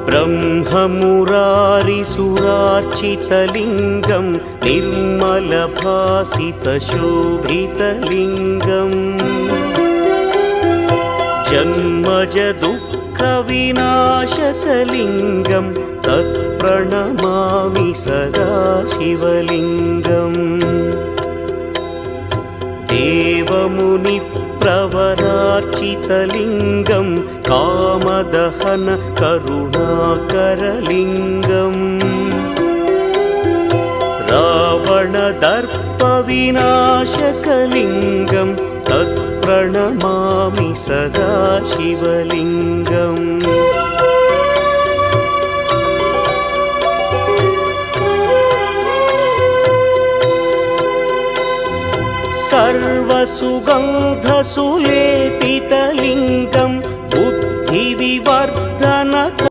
ब्रह्ममुरारिसुरार्चितलिङ्गं निर्मलभासितशोभितलिङ्गम् जन्मजदुःखविनाशकलिङ्गं तत्प्रणमामि सदा शिवलिङ्गम् देवमुनिप्रवरार्चितलिङ्गं कामदहन करुणाकरलिङ्गम् रावणदर्पविनाशकलिङ्गं तत्प्रणमामि सदा शिवलिङ्गम् सर्वसुगन्धसुलेपितलिङ्गं बुद्धिविवर्धनकरलिङ्गम्